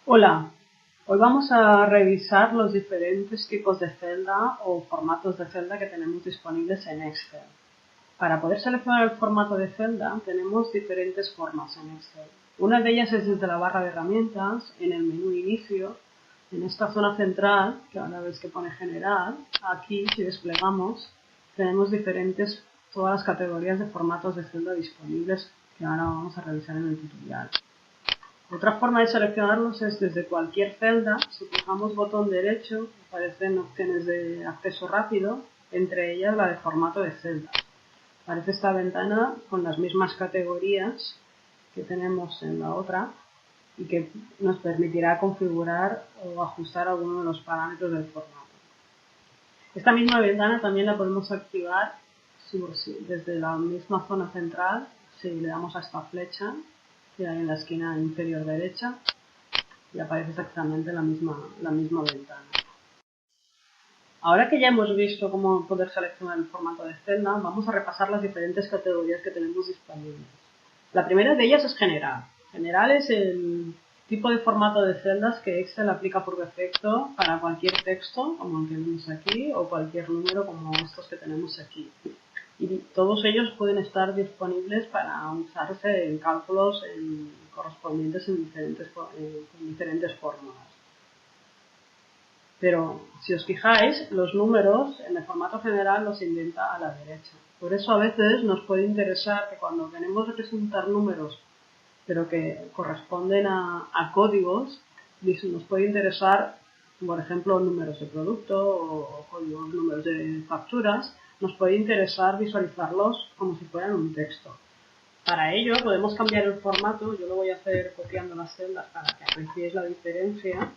Hola, hoy vamos a revisar los diferentes tipos de celda o formatos de celda que tenemos disponibles en Excel. Para poder seleccionar el formato de celda tenemos diferentes formas en Excel. Una de ellas es desde la barra de herramientas, en el menú inicio, en esta zona central, que ahora ves que pone general. Aquí, si desplegamos, tenemos todas las categorías de formatos de celda disponibles que ahora vamos a revisar en el tutorial. Otra forma de seleccionarlos es desde cualquier celda. Si pulsamos botón derecho, aparecen opciones de acceso rápido, entre ellas la de formato de celda. Aparece esta ventana con las mismas categorías que tenemos en la otra y que nos permitirá configurar o ajustar alguno de los parámetros del formato. Esta misma ventana también la podemos activar desde la misma zona central, si le damos a esta flecha que hay en la esquina inferior derecha, y aparece exactamente la misma ventana. Ahora que ya hemos visto cómo poder seleccionar el formato de celda, vamos a repasar las diferentes categorías que tenemos disponibles. La primera de ellas es general. General es el tipo de formato de celdas que Excel aplica por defecto para cualquier texto, como el que vemos aquí, o cualquier número como estos que tenemos aquí. Y todos ellos pueden estar disponibles para usarse en cálculos correspondientes con diferentes fórmulas. Pero si os fijáis, los números en el formato general los indenta a la derecha. Por eso a veces nos puede interesar que cuando queremos representar números pero que corresponden a códigos, nos puede interesar, por ejemplo, números de producto o códigos, números de facturas, nos puede interesar visualizarlos como si fueran un texto. Para ello podemos cambiar el formato. Yo lo voy a hacer copiando las celdas para que apreciéis la diferencia,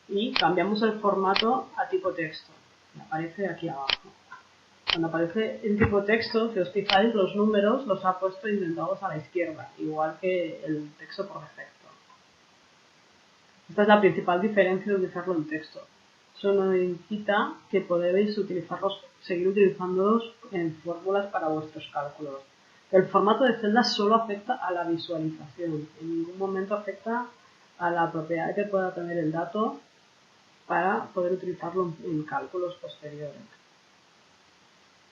y cambiamos el formato a tipo texto, que aparece aquí abajo. Cuando aparece en tipo texto, si os fijáis, los números los ha puesto indentados a la izquierda, igual que el texto por defecto. Esta es la principal diferencia de utilizarlo en texto. Eso no indica que podéis seguir utilizándolos en fórmulas para vuestros cálculos. El formato de celdas solo afecta a la visualización, en ningún momento afecta a la propiedad que pueda tener el dato para poder utilizarlo en cálculos posteriores.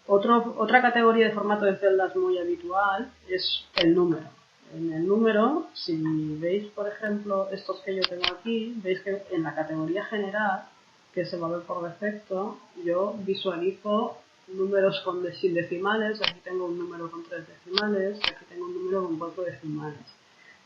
Otra categoría de formato de celdas muy habitual es el número. En el número, si veis, por ejemplo, estos que yo tengo aquí, veis que en la categoría general, que es el valor por defecto, yo visualizo números sin decimales. Aquí tengo un número con 3 decimales, aquí tengo un número con 4 decimales.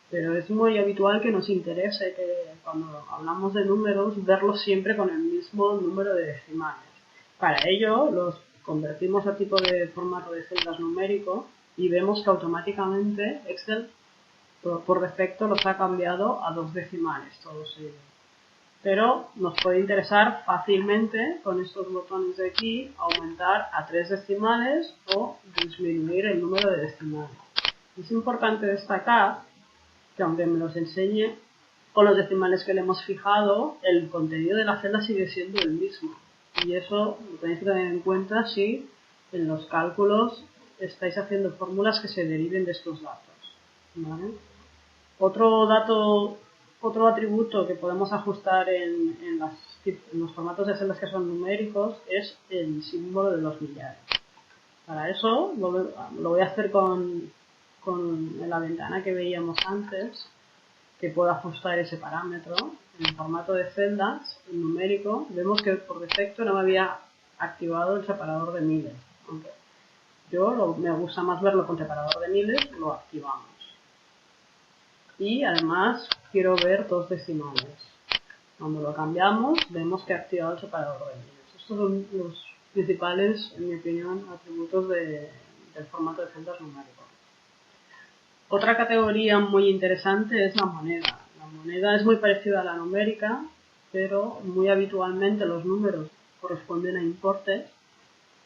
Pero es muy habitual que nos interese, que cuando hablamos de números, verlos siempre con el mismo número de decimales. Para ello los convertimos a tipo de formato de celdas numérico y vemos que automáticamente Excel por defecto los ha cambiado a 2 decimales todos ellos. Pero nos puede interesar fácilmente con estos botones de aquí aumentar a 3 decimales o disminuir el número de decimales. Es importante destacar que aunque me los enseñe con los decimales que le hemos fijado, el contenido de la celda sigue siendo el mismo. Y eso lo tenéis que tener en cuenta si en los cálculos estáis haciendo fórmulas que se deriven de estos datos. ¿Vale? Otro atributo que podemos ajustar en los formatos de celdas que son numéricos es el símbolo de los millares. Para eso lo voy a hacer con la ventana que veíamos antes, que puedo ajustar ese parámetro. En el formato de celdas, en numérico, vemos que por defecto no me había activado el separador de miles. Aunque me gusta más verlo con separador de miles, lo activamos. Y además quiero ver 2 decimales. Cuando lo cambiamos, vemos que ha activado el separador de miles. Estos son los principales, en mi opinión, atributos del formato de celdas numérico. Otra categoría muy interesante es la moneda. La moneda es muy parecida a la numérica, pero muy habitualmente los números corresponden a importes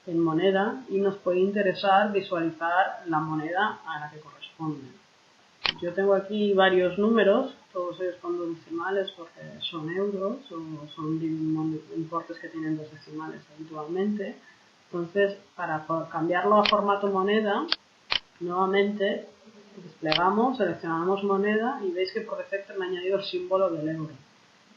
en moneda y nos puede interesar visualizar la moneda a la que corresponden. Yo tengo aquí varios números, todos ellos con 2 decimales porque son euros o son importes que tienen 2 decimales habitualmente. Entonces, para cambiarlo a formato moneda, nuevamente desplegamos, seleccionamos moneda y veis que por defecto me ha añadido el símbolo del euro.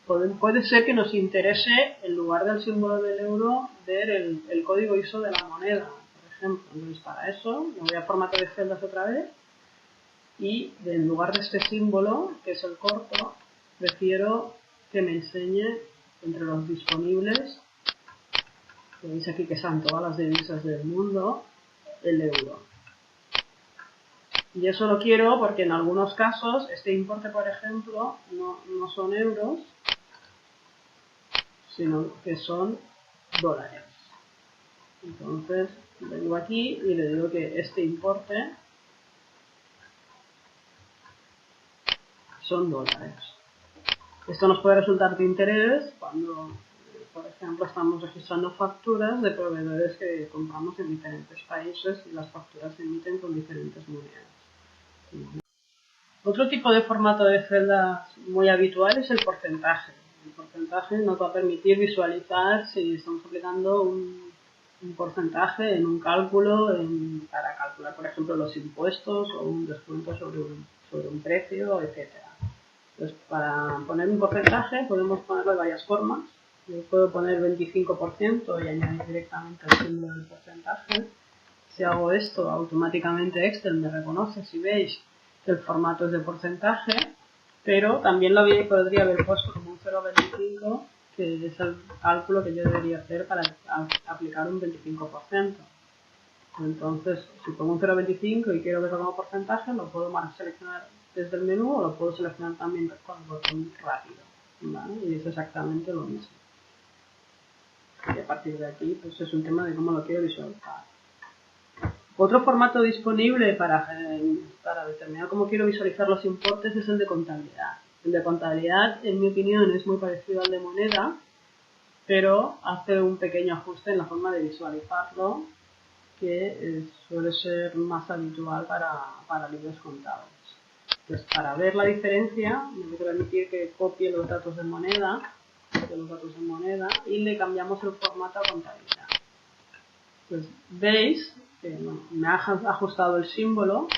puede ser que nos interese, en lugar del símbolo del euro, ver el código ISO de la moneda, por ejemplo. Entonces, para eso, me voy a formato de celdas otra vez y en lugar de este símbolo, que es el corto, prefiero que me enseñe entre los disponibles, que veis aquí que son todas las divisas del mundo, el euro. Y eso lo quiero porque en algunos casos este importe, por ejemplo, no son euros, sino que son dólares. Entonces vengo aquí y le digo que este importe son dólares. Esto nos puede resultar de interés cuando, por ejemplo, estamos registrando facturas de proveedores que compramos en diferentes países y las facturas se emiten con diferentes monedas. Otro tipo de formato de celdas muy habitual es el porcentaje. El porcentaje nos va a permitir visualizar si estamos aplicando un porcentaje en un cálculo para calcular, por ejemplo, los impuestos o un descuento sobre un precio, etcétera. Entonces, para poner un porcentaje podemos ponerlo de varias formas. Yo puedo poner 25% y añadir directamente el símbolo del porcentaje. Si hago esto, automáticamente Excel me reconoce, si veis, que el formato es de porcentaje, pero también lo podría haber puesto como un 0,25, que es el cálculo que yo debería hacer para aplicar un 25%. Entonces, si pongo un 0,25 y quiero verlo como porcentaje, lo puedo seleccionar desde el menú o lo puedo seleccionar también con el botón rápido, ¿vale? Y es exactamente lo mismo. Y a partir de aquí, pues es un tema de cómo lo quiero visualizar. Otro formato disponible para determinar cómo quiero visualizar los importes es el de contabilidad. El de contabilidad, en mi opinión, es muy parecido al de moneda, pero hace un pequeño ajuste en la forma de visualizarlo, que suele ser más habitual para libros contables. Entonces, para ver la diferencia, me voy a permitir que copie los datos de moneda, y le cambiamos el formato a contabilidad. Pues veis que me ha ajustado el símbolo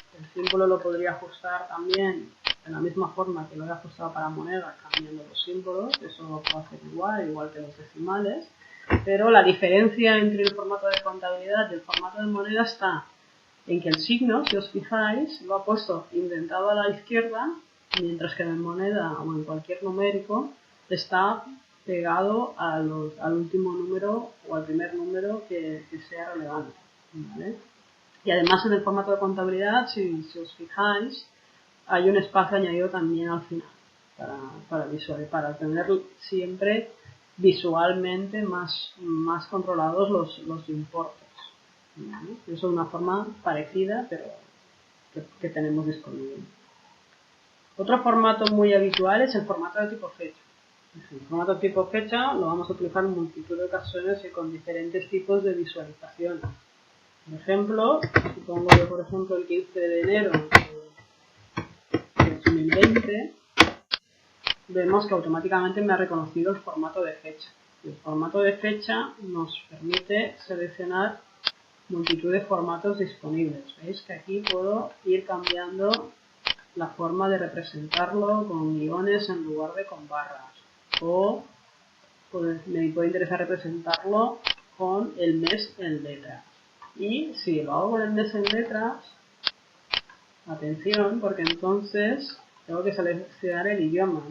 lo podría ajustar también de la misma forma que lo he ajustado para moneda, cambiando los símbolos, eso lo puedo hacer igual que los decimales, pero la diferencia entre el formato de contabilidad y el formato de moneda está en que el signo, si os fijáis, lo ha puesto indentado a la izquierda, mientras que en moneda o en cualquier numérico está pegado al último número o al primer número que sea relevante, ¿vale? Y además en el formato de contabilidad, si os fijáis, hay un espacio añadido también al final para tener siempre visualmente más controlados los importes, ¿vale? Eso es una forma parecida, pero que tenemos disponible. Otro formato muy habitual es el formato de tipo fecha. El formato tipo fecha lo vamos a utilizar en multitud de ocasiones y con diferentes tipos de visualizaciones. Por ejemplo, si pongo yo, por ejemplo, el 15 de enero de 2020, vemos que automáticamente me ha reconocido el formato de fecha. El formato de fecha nos permite seleccionar multitud de formatos disponibles. Veis que aquí puedo ir cambiando la forma de representarlo con guiones en lugar de con barras. O me puede interesar representarlo con el mes en letras. Y si lo hago con el mes en letras, atención, porque entonces tengo que seleccionar el idioma.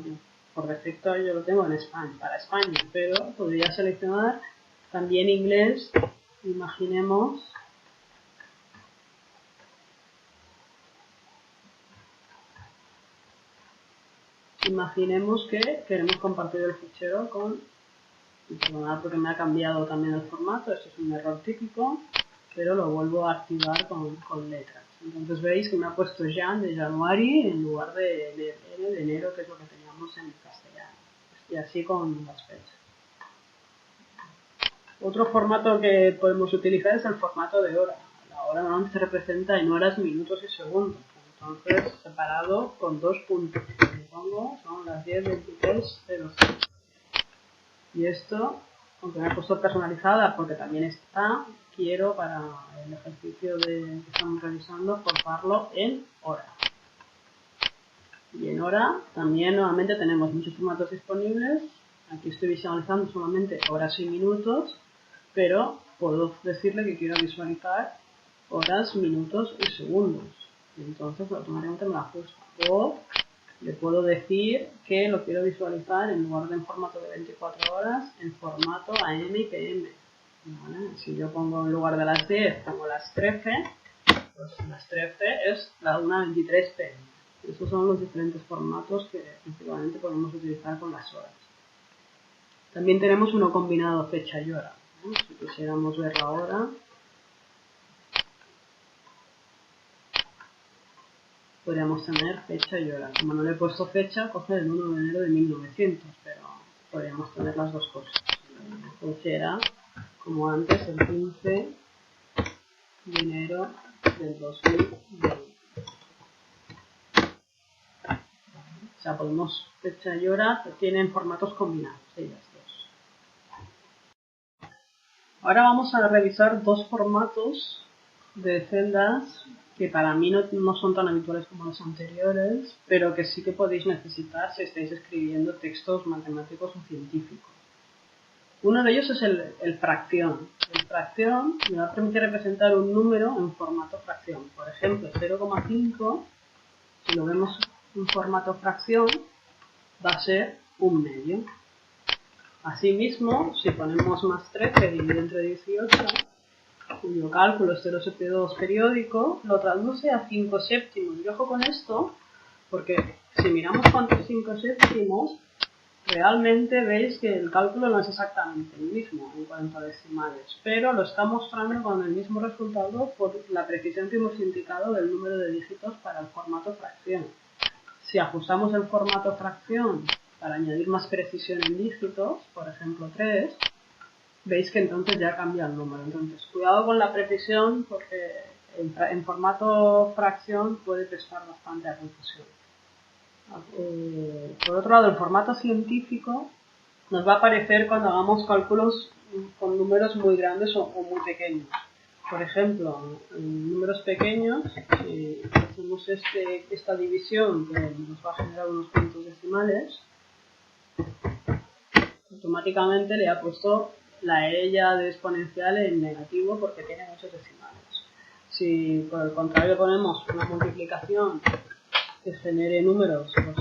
Por defecto yo lo tengo en España, para España, pero podría seleccionar también inglés. Imaginemos que queremos compartir el fichero con, perdonad porque me ha cambiado también el formato, esto es un error típico, pero lo vuelvo a activar con letras. Entonces veis que me ha puesto Jan de January en lugar de enero, que es lo que teníamos en castellano. Y así con las fechas. Otro formato que podemos utilizar es el formato de hora. La hora normalmente se representa en horas, minutos y segundos. Entonces, separado con 2 puntos. Pongo, son las 10:23:06. Y esto, aunque me he puesto personalizada porque también está, quiero para el ejercicio que estamos realizando formarlo en hora. Y en hora también nuevamente tenemos muchos formatos disponibles. Aquí estoy visualizando solamente horas y minutos, pero puedo decirle que quiero visualizar horas, minutos y segundos. Y entonces automáticamente me lo ajusta. O le puedo decir que lo quiero visualizar en lugar de en formato de 24 horas, en formato AM y PM. ¿Vale? Si yo pongo en lugar de las 10, pongo las 13, pues las 13 es la 1:23 PM. Estos son los diferentes formatos que principalmente podemos utilizar con las horas. También tenemos uno combinado fecha y hora, ¿no? Si quisiéramos ver la hora, podríamos tener fecha y hora. Como no le he puesto fecha, coge el 1 de enero de 1900, pero podríamos tener las dos cosas. La fecha era, como antes, el 15 de enero del 2020. O sea, podemos fecha y hora, tienen formatos combinados, ellas dos. Ahora vamos a revisar dos formatos de celdas que para mí no son tan habituales como los anteriores, pero que sí que podéis necesitar si estáis escribiendo textos matemáticos o científicos. Uno de ellos es el fracción. El fracción me va a permitir representar un número en formato fracción. Por ejemplo, 0,5, si lo vemos en formato fracción, va a ser un medio. Asimismo, si ponemos más 13 dividido entre 18, cuyo cálculo es 0,72 periódico, lo traduce a 5 séptimos. Y ojo con esto, porque si miramos cuántos 5 séptimos, realmente veis que el cálculo no es exactamente el mismo en cuanto a decimales, pero lo está mostrando con el mismo resultado por la precisión que hemos indicado del número de dígitos para el formato fracción. Si ajustamos el formato fracción para añadir más precisión en dígitos, por ejemplo 3, veis que entonces ya cambia el número. Entonces, cuidado con la precisión porque en formato fracción puede prestar bastante a confusión. Por otro lado, el formato científico nos va a aparecer cuando hagamos cálculos con números muy grandes o muy pequeños. Por ejemplo, en números pequeños, si hacemos esta división que nos va a generar unos puntos decimales, automáticamente le ha puesto la E ya de exponencial en negativo porque tiene muchos decimales. Si por el contrario ponemos una multiplicación que genere números pues,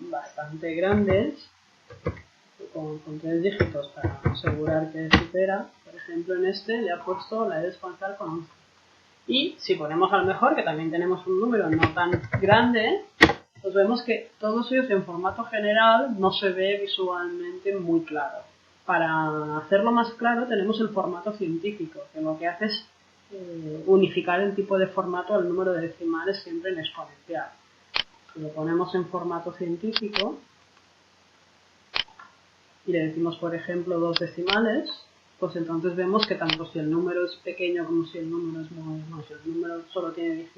bastante grandes, con 3 dígitos para asegurar que supera, por ejemplo en este le ha puesto la E exponencial con 11. Y si ponemos al mejor, que también tenemos un número no tan grande, pues vemos que todos ellos en formato general no se ve visualmente muy claro. Para hacerlo más claro tenemos el formato científico, que lo que hace es unificar el tipo de formato al número de decimales siempre en exponencial. Si lo ponemos en formato científico y le decimos por ejemplo 2 decimales, pues entonces vemos que tanto si el número es pequeño como si el número es muy, no, si el número solo tiene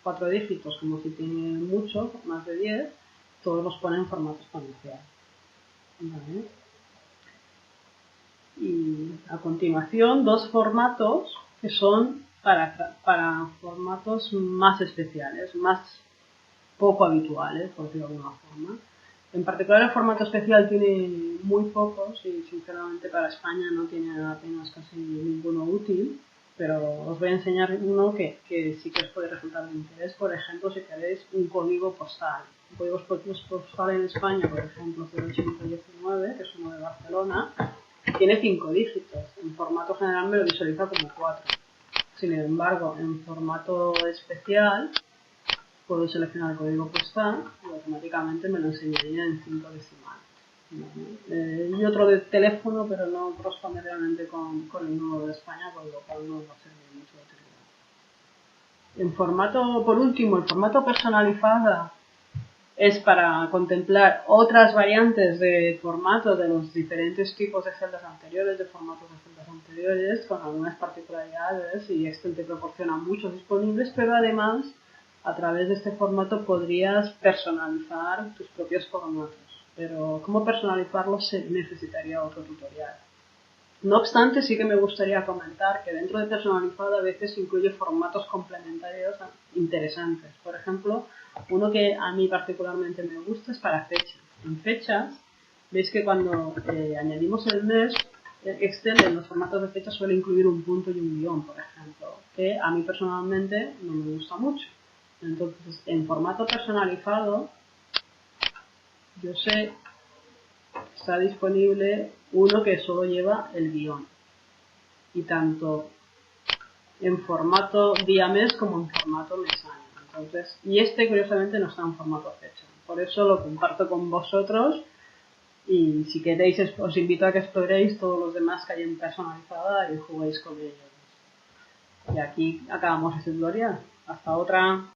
4 dígitos como si tiene mucho, más de 10, todos los ponen en formato exponencial. ¿Vale? Y a continuación dos formatos que son para formatos más especiales, más poco habituales, por decirlo de alguna forma. En particular el formato especial tiene muy pocos y sinceramente para España no tiene apenas casi ninguno útil, pero os voy a enseñar uno que sí que os puede resultar de interés. Por ejemplo, si queréis un código postal. Un código postal en España, por ejemplo 0819, que es uno de Barcelona, tiene 5 dígitos. En formato general me lo visualiza como 4. Sin embargo, en formato especial puedo seleccionar el código postal y automáticamente me lo enseñaría en 5 decimales. Y otro de teléfono, pero no corresponde realmente con el número de España, con lo cual no va a ser de mucha utilidad. En formato, por último, el formato personalizado es para contemplar otras variantes de formato de los diferentes tipos de celdas anteriores, de formatos de celdas anteriores, con algunas particularidades, y Excel te proporciona muchos disponibles, pero además a través de este formato podrías personalizar tus propios formatos, pero cómo personalizarlos se necesitaría otro tutorial. No obstante, sí que me gustaría comentar que dentro de personalizado a veces incluye formatos complementarios interesantes. Por ejemplo, Uno que a mí particularmente me gusta es para fechas. En fechas, veis que cuando añadimos el mes, Excel en los formatos de fechas suele incluir un punto y un guión, por ejemplo, que a mí personalmente no me gusta mucho. Entonces, en formato personalizado, yo sé que está disponible uno que solo lleva el guión. Y tanto en formato día-mes como en formato mes-año. Entonces, y este curiosamente no está en formato fecha. Por eso lo comparto con vosotros y si queréis os invito a que exploréis todos los demás que hay en personalizada y juguéis con ellos. Y aquí acabamos este tutorial. Hasta otra.